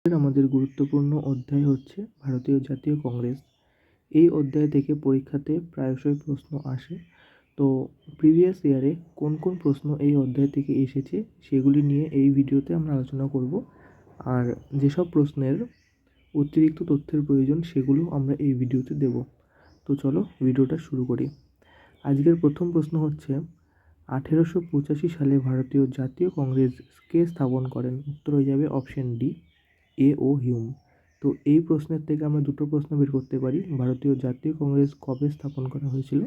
আমাদের গুরুত্বপূর্ণ অধ্যায় হচ্ছে ভারতীয় জাতীয় কংগ্রেস। এই অধ্যায় থেকে পরীক্ষাতে প্রায়শই প্রশ্ন আসে। তো প্রিভিয়াস ইয়ারে কোন কোন প্রশ্ন এই অধ্যায় থেকে এসেছে সেগুলি নিয়ে এই ভিডিওতে আমরা আলোচনা করব। আর যেসব প্রশ্নের অতিরিক্ত তথ্যের প্রয়োজন সেগুলো আমরা এই ভিডিওতে দেব। তো চলো ভিডিওটা শুরু করি। আজকের প্রথম প্রশ্ন হচ্ছে 1885 সালে ভারতীয় জাতীয় কংগ্রেস কে স্থাপন করেন? উত্তর হয়ে যাবে অপশন ডি, এ ও হিউম। তো এই প্রশ্নের থেকে আমরা দুটো প্রশ্ন বের করতে পারি। ভারতীয় জাতীয় কংগ্রেস কবে স্থাপন করা হয়েছিল?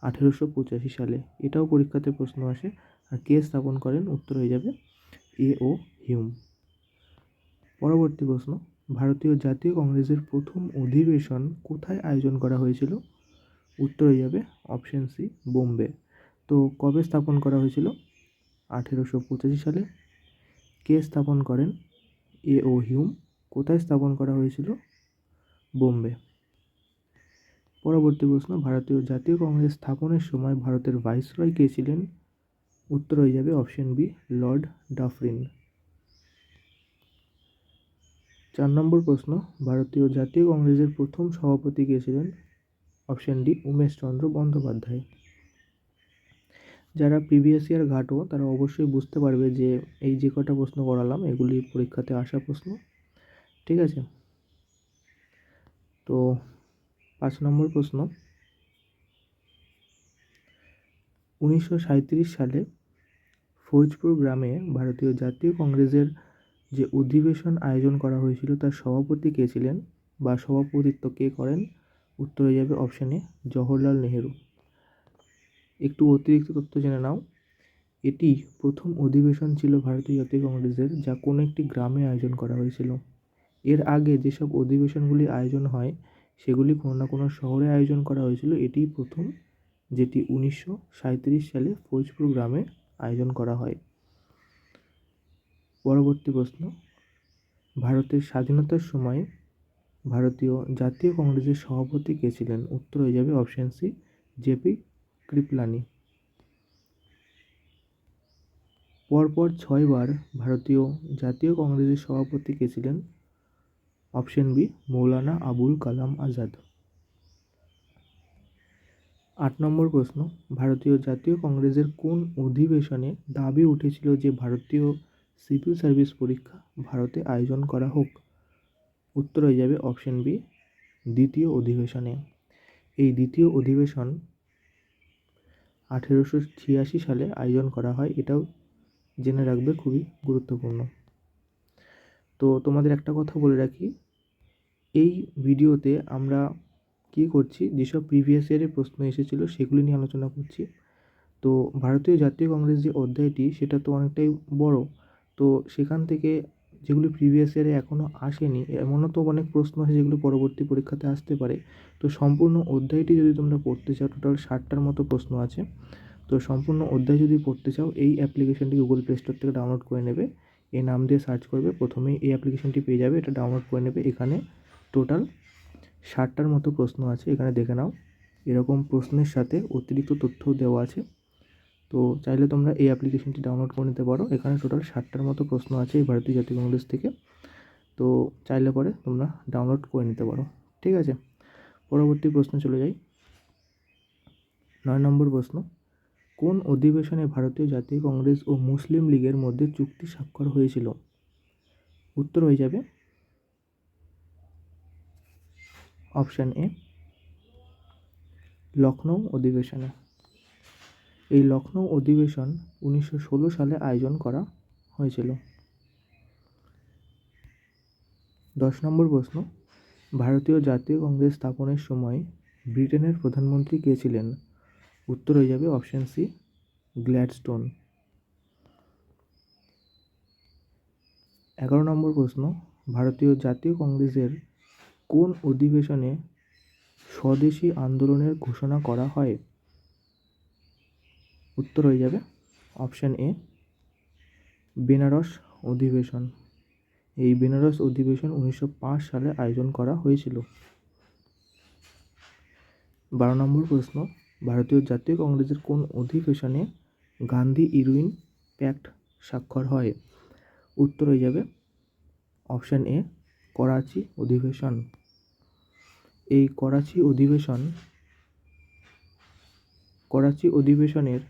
1885 সালে। এটাও পরীক্ষাতে প্রশ্ন আসে। আর কে স্থাপন করেন? উত্তর হয়ে যাবে এ ও হিউম। পরবর্তী প্রশ্ন, ভারতীয় জাতীয় কংগ্রেসের প্রথম অধিবেশন কোথায় আয়োজন করা হয়েছিল? উত্তর হয়ে যাবে অপশন সি, বোম্বে। তো কবে স্থাপন করা হয়েছিল? 1885 সালে। কে স্থাপন করেন? এ ও হিউম। কোথায় স্থাপন করা হয়েছিল? বোম্বে। পরবর্তী প্রশ্ন, ভারতীয় জাতীয় কংগ্রেস স্থাপনের সময় ভারতের ভাইসরয় কে ছিলেন? উত্তর হয়ে যাবে অপশন বি, লর্ড ডাফরিন। 4 নম্বর প্রশ্ন, ভারতীয় জাতীয় কংগ্রেসের প্রথম সভাপতি কে ছিলেন? Option D, Umeshchandra Bandyopadhyay. যারা প্রিভিয়াস ইয়ার ঘাটো তারা অবশ্যই বুঝতে পারবে যে এই যে কটা প্রশ্ন করালাম এগুলি পরীক্ষাতে আসা প্রশ্ন। ঠিক আছে, তো 5 নম্বর প্রশ্ন, 1937 সালে ফৌজপুর গ্রামে ভারতীয় জাতীয় কংগ্রেসের যে অধিবেশন আয়োজন করা হয়েছিল তার সভাপতি কে ছিলেন বা সভাপতিত্ব কে করেন? উত্তর হয়ে যাবে অপশন এ, জওহরলাল নেহেরু। একটু অতিরিক্ত তথ্য জেনে নাও। এটি প্রথম অধিবেশন ছিল ভারতীয় জাতীয় কংগ্রেসের যা কোনো একটি গ্রামে আয়োজন করা হয়েছিল। এর আগে যেসব অধিবেশনগুলি আয়োজন হয় সেগুলি কোনো না কোনো শহরে আয়োজন করা হয়েছিল। এটিই প্রথম, যেটি 1937 সালে ফৌজপুর গ্রামে আয়োজন করা হয়। পরবর্তী প্রশ্ন, ভারতের স্বাধীনতার সময় ভারতীয় জাতীয় কংগ্রেসের সভাপতি কে ছিলেন? উত্তর হয়ে যাবে অপশন সি, জেপি কৃপলানি। পরপর 6 বার ভারতীয় জাতীয় কংগ্রেসের সভাপতি কে ছিলেন? Option B, Maulana Abul Kalam Azad. 8 নম্বর প্রশ্ন, ভারতীয় জাতীয় কংগ্রেসের কোন অধিবেশনে দাবি উঠেছিল যে ভারতীয় সিভিল সার্ভিস পরীক্ষা ভারতে আয়োজন করা হোক? উত্তর হয়ে যাবে অপশন বি, দ্বিতীয় অধিবেশনে। এই দ্বিতীয় অধিবেশন 1886 সালে আয়োজন করা হয়। এটাও জেনে রাখবে, খুবই গুরুত্বপূর্ণ। তো তোমাদের একটা কথা বলে রাখি, এই ভিডিওতে আমরা কি করছি, যেসব প্রিভিয়াস ইয়ারের প্রশ্ন এসেছিল সেগুলি নিয়ে আলোচনা করছি। তো ভারতীয় জাতীয় কংগ্রেস যে অধ্যায়টি সেটা তো অনেকটাই বড়। তো সেখান থেকে যেগুলি প্রিভিয়াস ইয়ারে এখনও আসেনি, এমনও তো অনেক প্রশ্ন আছে যেগুলো পরবর্তী পরীক্ষাতে আসতে পারে। তো সম্পূর্ণ অধ্যায়টি যদি তোমরা পড়তে চাও, টোটাল 60টার মতো প্রশ্ন আছে। তো সম্পূর্ণ অধ্যায় যদি পড়তে চাও এই অ্যাপ্লিকেশনটি গুগল প্লে স্টোর থেকে ডাউনলোড করে নেবে। এই নাম দিয়ে সার্চ করবে, প্রথমেই এই অ্যাপ্লিকেশনটি পেয়ে যাবে। এটা ডাউনলোড করে নেবে। এখানে টোটাল 60টার মতো প্রশ্ন আছে, এখানে দেখে নাও। এরকম প্রশ্নের সাথে অতিরিক্ত তথ্যও দেওয়া আছে। তো চাইলে তোমরা এই অ্যাপ্লিকেশনটি ডাউনলোড করে নিতে পারো। এখানে টোটাল 60টার মতো প্রশ্ন আছে এই ভারতীয় জাতীয় কংগ্রেস থেকে। তো চাইলে পরে তোমরা ডাউনলোড করে নিতে পারো। ঠিক আছে, পরবর্তী প্রশ্ন চলে যাই। 9 নম্বর প্রশ্ন, কোন অধিবেশনে ভারতীয় জাতীয় কংগ্রেস ও মুসলিম লীগের মধ্যে চুক্তি স্বাক্ষর হয়েছিল? উত্তর হয়ে যাবে অপশান এ, লখনৌ অধিবেশনে। এই লখনৌ অধিবেশন 1916 সালে আয়োজন করা হয়েছিল। 10 নম্বর প্রশ্ন, ভারতীয় জাতীয় কংগ্রেস স্থাপনের সময় ব্রিটেনের প্রধানমন্ত্রী কে ছিলেন? উত্তর হয়ে যাবে অপশান সি, গ্ল্যাডস্টোন। 11 নম্বর প্রশ্ন, ভারতীয় জাতীয় কংগ্রেসের কোন অধিবেশনে স্বদেশী আন্দোলনের ঘোষণা করা হয়? উত্তর হয়ে যাবে অপশান এ, বেনারস অধিবেশন। এই বেনারস অধিবেশন 1905 সালে আয়োজন করা হয়েছিল। 12 নম্বর প্রশ্ন, ভারতীয় জাতীয় কংগ্রেসের কোন অধিবেশনে গান্ধী ইরউইন প্যাক্ট স্বাক্ষর হয়? উত্তর হয়ে যাবে অপশান এ করাচি অধিবেশন। এই করাচি অধিবেশনের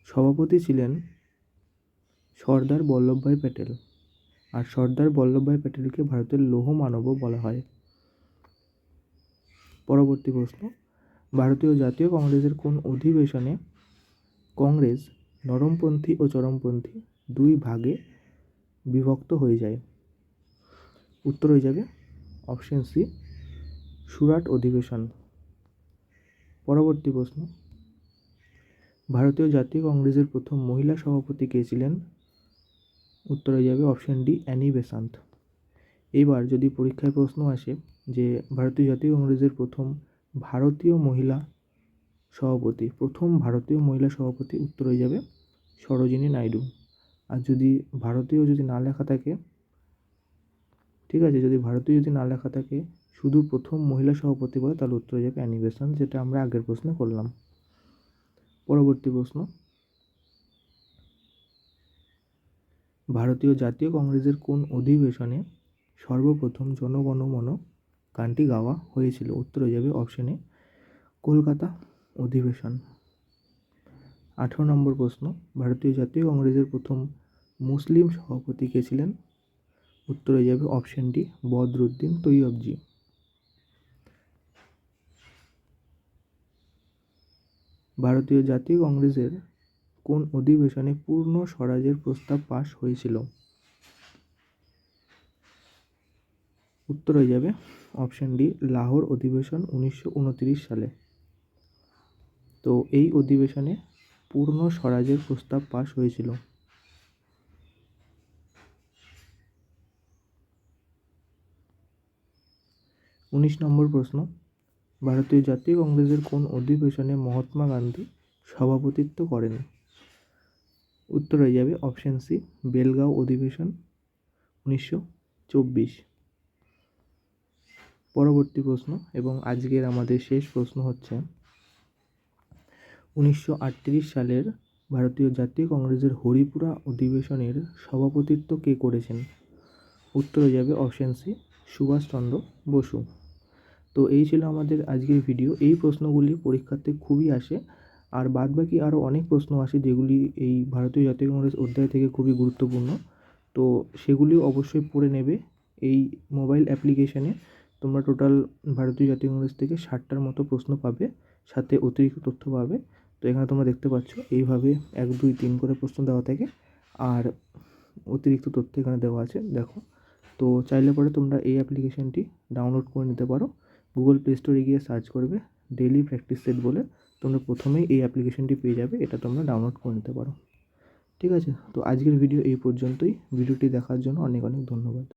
সভাপতি ছিলেন সর্দার বল্লভভাই প্যাটেল। আর সর্দার বল্লভভাই প্যাটেলকে ভারতের লৌহ মানবও বলা হয়। পরবর্তী প্রশ্ন, ভারতীয় জাতীয় কংগ্রেসের কোন অধিবেশনে কংগ্রেস নরমপন্থী ও চরমপন্থী দুই ভাগে বিভক্ত হয়ে যায়? উত্তর হয়ে যাবে অপশন সি, সুরাট অধিবেশন। পরবর্তী প্রশ্ন, ভারতীয় জাতীয় কংগ্রেসের প্রথম মহিলা সভাপতি কে ছিলেন? উত্তর হয়ে যাবে অপশন ডি, অ্যানি বেসান্ত। এইবার যদি পরীক্ষায় প্রশ্ন আসে যে ভারতীয় জাতীয় কংগ্রেসের প্রথম ভারতীয় মহিলা সভাপতি, উত্তর হয়ে যাবে সরোজিনী নাইডু। আর যদি ভারতীয় যদি না লেখা থাকে, ঠিক আছে, যদি ভারতীয় যদি না লেখা থাকে, শুধু প্রথম মহিলা সভাপতি বলে, তাহলে উত্তর হয়ে যাবে অ্যানি বেসান্ত, যেটা আমরা আগের প্রশ্নে করলাম। পরবর্তী প্রশ্ন, ভারতীয় জাতীয় কংগ্রেসের কোন অধিবেশনে সর্বপ্রথম জনগণমন গানটি গাওয়া হয়েছিল? উত্তর হয়ে যাবে অপশন এ, কলকাতা অধিবেশন। 18 নম্বর প্রশ্ন, ভারতীয় জাতীয় কংগ্রেসের প্রথম মুসলিম সভাপতি কে ছিলেন? উত্তর হয়ে যাবে অপশন ডি, বদরুদ্দিন তৈয়বজি। ভারতীয় জাতীয় কংগ্রেসের কোন অধিবেশনে পূর্ণ স্বরাজের প্রস্তাব পাশ হয়েছিল? উত্তর হয়ে যাবে অপশন ডি, লাহোর অধিবেশন 1929 সালে। তো এই অধিবেশনে পূর্ণ স্বরাজের প্রস্তাব পাশ হয়েছিল। 19 নম্বর প্রশ্ন, ভারতীয় জাতীয় কংগ্রেসের কোন অধিবেশনে মহাত্মা গান্ধী সভাপতিত্ব করেন? উত্তর হয়ে যাবে অপশন সি, বেলগাঁও অধিবেশন 1924। পরবর্তী প্রশ্ন এবং আজকের আমাদের শেষ প্রশ্ন হচ্ছে, 1938 সালের ভারতীয় জাতীয় কংগ্রেসের হরিপুরা অধিবেশনের সভাপতিত্ব কে করেছেন? উত্তর হয়ে যাবে অপশন সি, সুভাষচন্দ্র বসু। তো এই ছিল আমাদের আজকের ভিডিও। এই প্রশ্নগুলি পরীক্ষাতে খুবই আসে, আর বাদবাকি আরও অনেক প্রশ্ন আসে যেগুলি এই ভারতীয় জাতীয় কংগ্রেস অধ্যায় থেকে খুবই গুরুত্বপূর্ণ। তো সেগুলিও অবশ্যই পড়ে নেবে। এই মোবাইল অ্যাপ্লিকেশানে তোমরা টোটাল ভারতীয় জাতীয় কংগ্রেস থেকে 60টার মতো প্রশ্ন পাবে, সাথে অতিরিক্ত তথ্য পাবে। তো এখানে তোমরা দেখতে পাচ্ছ এইভাবে 1, 2, 3 করে প্রশ্ন দেওয়া থাকে, আর অতিরিক্ত তথ্য এখানে দেওয়া আছে, দেখো। তো চাইলে পরে তোমরা এই অ্যাপ্লিকেশানটি ডাউনলোড করে নিতে পারো। গুগল প্লে স্টোরে গিয়ে সার্চ করবে ডেইলি প্র্যাকটিস সেট বলে, তোমরা প্রথমেই এই অ্যাপ্লিকেশানটি পেয়ে যাবে, এটা তোমরা ডাউনলোড করে নিতে পারো। ঠিক আছে, তো আজকের ভিডিও এই পর্যন্তই। ভিডিওটি দেখার জন্য অনেক অনেক ধন্যবাদ।